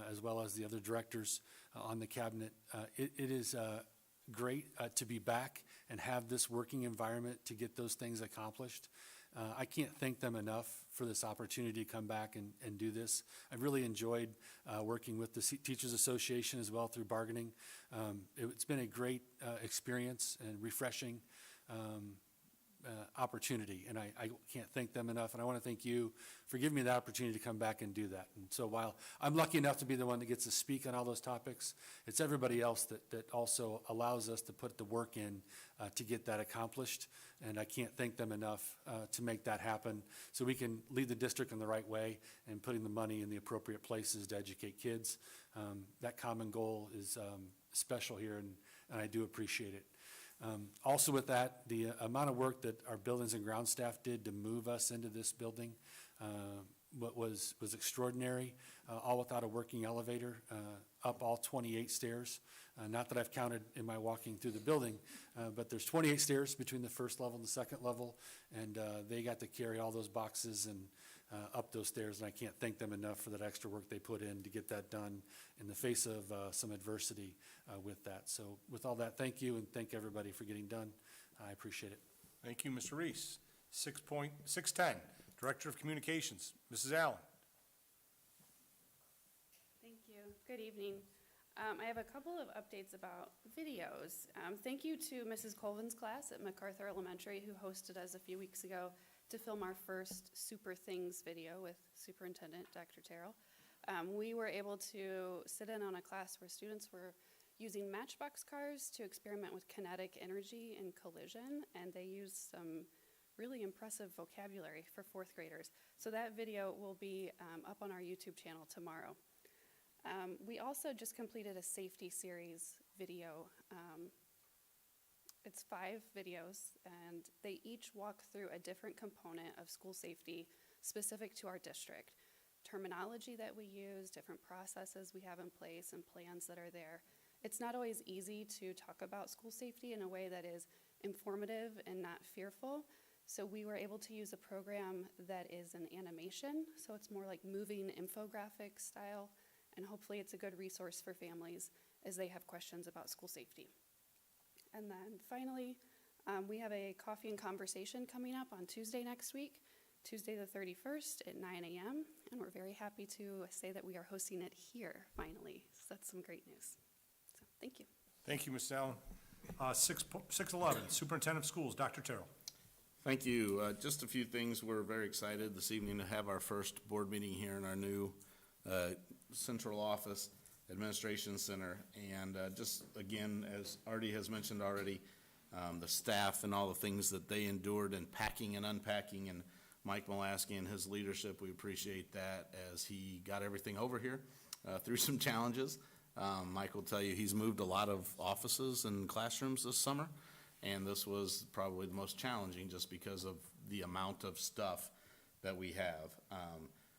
as well as the other directors on the cabinet. It is great to be back and have this working environment to get those things accomplished. I can't thank them enough for this opportunity to come back and do this. I've really enjoyed working with the Teachers Association as well through bargaining. It's been a great experience and refreshing. opportunity, and I can't thank them enough, and I want to thank you for giving me the opportunity to come back and do that. And so while I'm lucky enough to be the one that gets to speak on all those topics, it's everybody else that also allows us to put the work in to get that accomplished, and I can't thank them enough to make that happen, so we can lead the district in the right way and putting the money in the appropriate places to educate kids. That common goal is special here, and I do appreciate it. Also with that, the amount of work that our buildings and ground staff did to move us into this building was extraordinary, all without a working elevator, up all 28 stairs. Not that I've counted in my walking through the building, but there's 28 stairs between the first level and the second level, and they got to carry all those boxes and up those stairs, and I can't thank them enough for that extra work they put in to get that done in the face of some adversity with that. So with all that, thank you, and thank everybody for getting done. I appreciate it. Thank you, Mr. Reese. 6.610, Director of Communications, Mrs. Allen. Thank you. Good evening. I have a couple of updates about videos. Thank you to Mrs. Colvin's class at MacArthur Elementary, who hosted us a few weeks ago to film our first Super Things video with Superintendent Dr. Terrell. We were able to sit in on a class where students were using matchbox cars to experiment with kinetic energy and collision, and they used some really impressive vocabulary for fourth graders. So that video will be up on our YouTube channel tomorrow. We also just completed a safety series video. It's 5 videos, and they each walk through a different component of school safety specific to our district. Terminology that we use, different processes we have in place, and plans that are there. It's not always easy to talk about school safety in a way that is informative and not fearful. So we were able to use a program that is an animation, so it's more like moving infographic style, and hopefully it's a good resource for families as they have questions about school safety. And then finally, we have a coffee and conversation coming up on Tuesday next week, Tuesday the 31st at 9 a.m., and we're very happy to say that we are hosting it here finally. So that's some great news. So thank you. Thank you, Ms. Allen. 611, Superintendent of Schools, Dr. Terrell. Thank you. Just a few things. We're very excited this evening to have our first board meeting here in our new central office, administration center. And just again, as Artie has mentioned already, the staff and all the things that they endured in packing and unpacking, and Mike Molaski and his leadership, we appreciate that as he got everything over here through some challenges. Mike will tell you he's moved a lot of offices and classrooms this summer, and this was probably the most challenging just because of the amount of stuff that we have.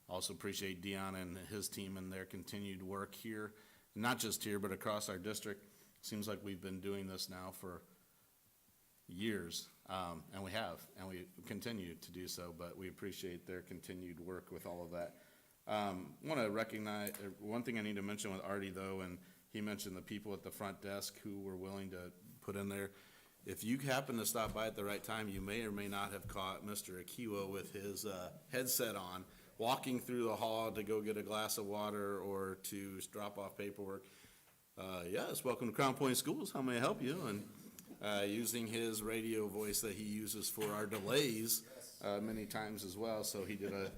Also appreciate Dion and his team and their continued work here, not just here, but across our district. Seems like we've been doing this now for years, and we have, and we continue to do so, but we appreciate their continued work with all of that. Want to recognize, one thing I need to mention with Artie though, and he mentioned the people at the front desk who were willing to put in there. If you happen to stop by at the right time, you may or may not have caught Mr. Akiwa with his headset on, walking through the hall to go get a glass of water or to drop off paperwork. Yes, welcome to Crown Point Schools, how may I help you? And using his radio voice that he uses for our delays many times as well. So he did a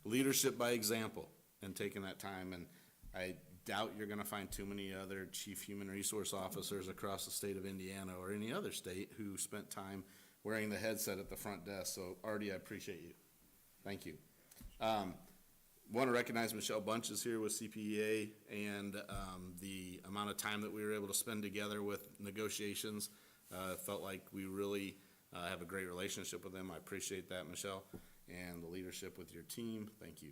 leadership by example and taking that time. And I doubt you're gonna find too many other chief human resource officers across the state of Indiana or any other state who spent time wearing the headset at the front desk. So Artie, I appreciate you. Thank you. Want to recognize Michelle Bunch is here with CPEA and the amount of time that we were able to spend together with negotiations. Felt like we really have a great relationship with them. I appreciate that, Michelle, and the leadership with your team. Thank you.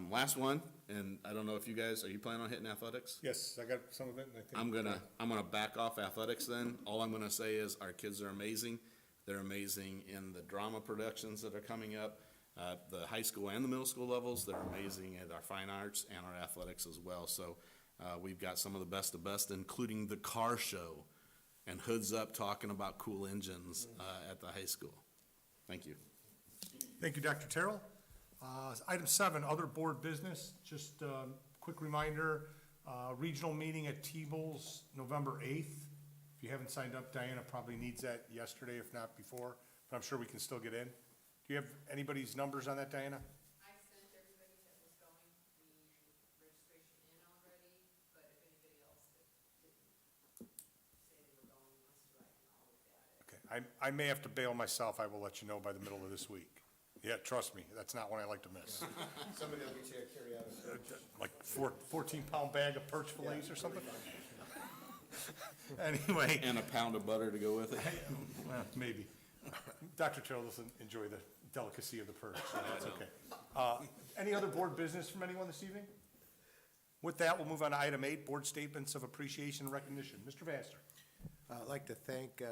Last one, and I don't know if you guys, are you planning on hitting athletics? Yes, I got some of it. And I think I'm gonna back off athletics then. All I'm gonna say is our kids are amazing. They're amazing in the drama productions that are coming up. The high school and the middle school levels, they're amazing at our fine arts and our athletics as well. So we've got some of the best, including the car show and Hoods Up talking about cool engines at the high school. Thank you. Thank you, Dr. Terrell. Item 7, other board business. Just quick reminder, regional meeting at T-Bowles, November 8th If you haven't signed up, Diana probably needs that yesterday, if not before, but I'm sure we can still get in. Do you have anybody's numbers on that, Diana? I sent everybody that was going the registration in already, but if anybody else that didn't say they were going wants to, I can all look at it. Okay, I may have to bail myself. I will let you know by the middle of this week. Yeah, trust me, that's not one I like to miss. Somebody will get you a carry-out. Like 14-pound bag of perch fillets or something? Anyway. And a pound of butter to go with it. Well, maybe. Dr. Terrell doesn't enjoy the delicacy of the perch, so that's okay. Any other board business from anyone this evening? With that, we'll move on to item 8, board statements of appreciation and recognition. Mr. Vaster. I'd like to thank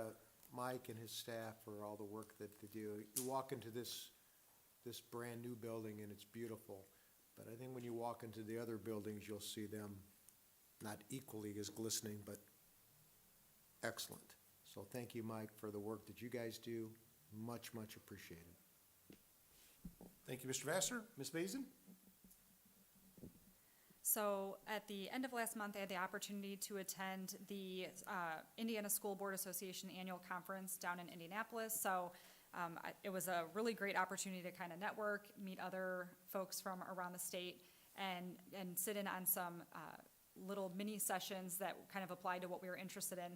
Mike and his staff for all the work that they do. You walk into this brand-new building, and it's beautiful, but I think when you walk into the other buildings, you'll see them not equally as glistening, but excellent. So thank you, Mike, for the work that you guys do. Much, much appreciated. Thank you, Mr. Vassar. Ms. Basin? So at the end of last month, I had the opportunity to attend the Indiana School Board Association Annual Conference down in Indianapolis. So it was a really great opportunity to kind of network, meet other folks from around the state, and sit in on some little mini sessions that kind of applied to what we were interested in.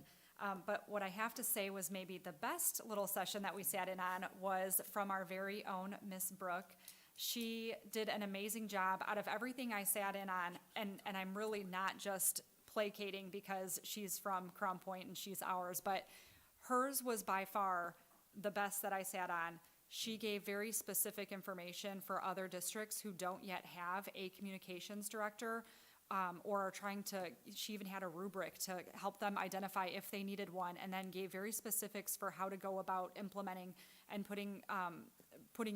But what I have to say was maybe the best little session that we sat in on was from our very own Miss Brooke. She did an amazing job out of everything I sat in on, and I'm really not just placating because she's from Crown Point and she's ours, but hers was by far the best that I sat on. She gave very specific information for other districts who don't yet have a communications director, or are trying to, she even had a rubric to help them identify if they needed one, and then gave very specifics for how to go about implementing and putting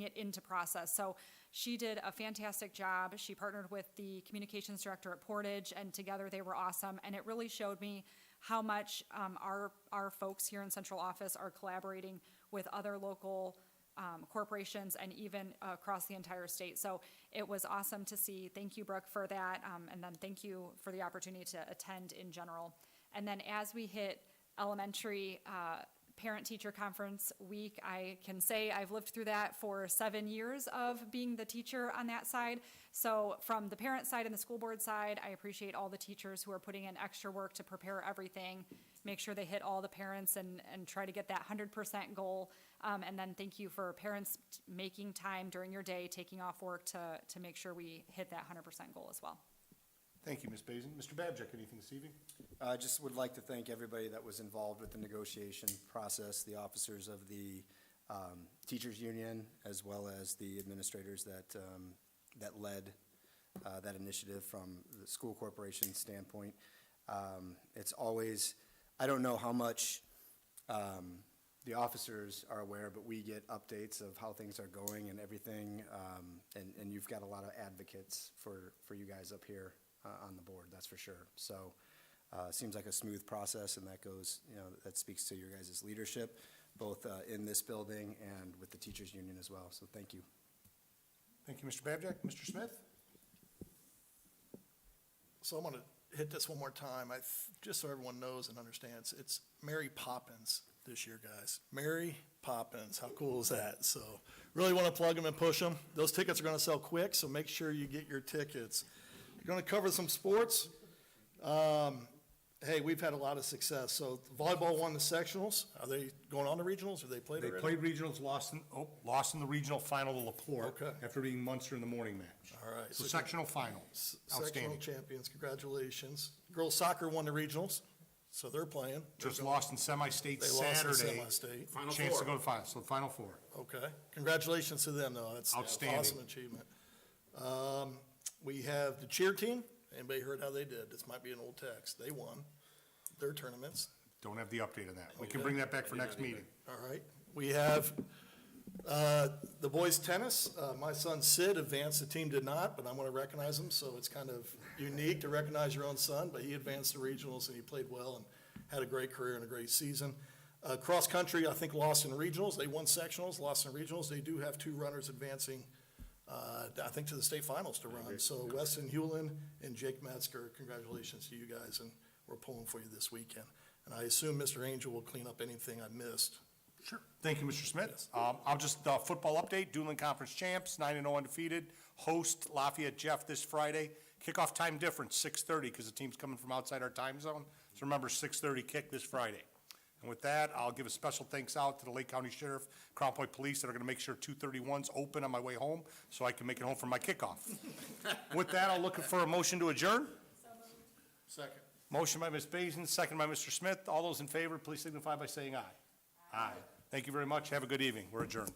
it into process. So she did a fantastic job. She partnered with the communications director at Portage, and together they were awesome. And it really showed me how much our folks here in central office are collaborating with other local corporations and even across the entire state. So it was awesome to see. Thank you, Brooke, for that. And then thank you for the opportunity to attend in general. And then as we hit elementary parent-teacher conference week, I can say I've lived through that for 7 years of being the teacher on that side. So from the parent side and the school board side, I appreciate all the teachers who are putting in extra work to prepare everything, make sure they hit all the parents and try to get that 100% goal. And then thank you for parents making time during your day, taking off work to make sure we hit that 100% goal as well. Thank you, Ms. Basin. Mr. Babchick, anything this evening? I just would like to thank everybody that was involved with the negotiation process, the officers of the teachers union, as well as the administrators that led that initiative from the school corporation standpoint. It's always, I don't know how much the officers are aware, but we get updates of how things are going and everything, and you've got a lot of advocates for you guys up here on the board, that's for sure. So seems like a smooth process, and that goes, that speaks to your guys' leadership, both in this building and with the teachers union as well. So thank you. Thank you, Mr. Babchick. Mr. Smith? So I'm going to hit this one more time, just so everyone knows and understands. It's Mary Poppins this year, guys. Mary Poppins, how cool is that? So really want to plug them and push them. Those tickets are going to sell quick, so make sure you get your tickets. We're going to cover some sports. Hey, we've had a lot of success. So volleyball won the sectionals. Are they going on to regionals? Have they played They already? played regionals, lost in the regional final to LaPorte. Okay. After beating Munster in the morning match. All right. So sectional final. Outstanding. Sectional champions, congratulations. Girls soccer won the regionals, so they're playing. Just lost in semi-state They lost in Saturday. semi-state. Chance to go to final, so Final Four. Okay, congratulations to them, though. That's Outstanding. awesome achievement. We have the cheer team. Anybody heard how they did? This might be an old text. They won their tournaments. Don't have the update on that. We can bring that back for next meeting. All right. We have the boys tennis. My son Sid advanced. The team did not, but I want to recognize him. So it's kind of unique to recognize your own son, but he advanced the regionals and he played well and had a great career and a great season. Cross country, I think, lost in regionals. They won sectionals, lost in regionals. They do have 2 runners advancing, I think, to the state finals to run. So Weston Hewlin and Jake Metzger, congratulations to you guys, and we're pulling for you this weekend. And I assume Mr. Angel will clean up anything I missed. Sure. Thank you, Mr. Smith. I'll just, football update, Duneland Conference champs, 9-0 undefeated, host Lafayette Jeff this Friday. Kickoff time difference, 6:30, because the team's coming from outside our time zone. So remember, 6:30 kick this Friday. And with that, I'll give a special thanks out to the Lake County Sheriff, Crown Point Police that are gonna make sure 231's open on my way home, so I can make it home for my kickoff. With that, I'll look for a motion to adjourn. Second. Motion by Ms. Basin, second by Mr. Smith. All those in favor, please signify by saying aye. Aye. Thank you very much. Have a good evening. We're adjourned.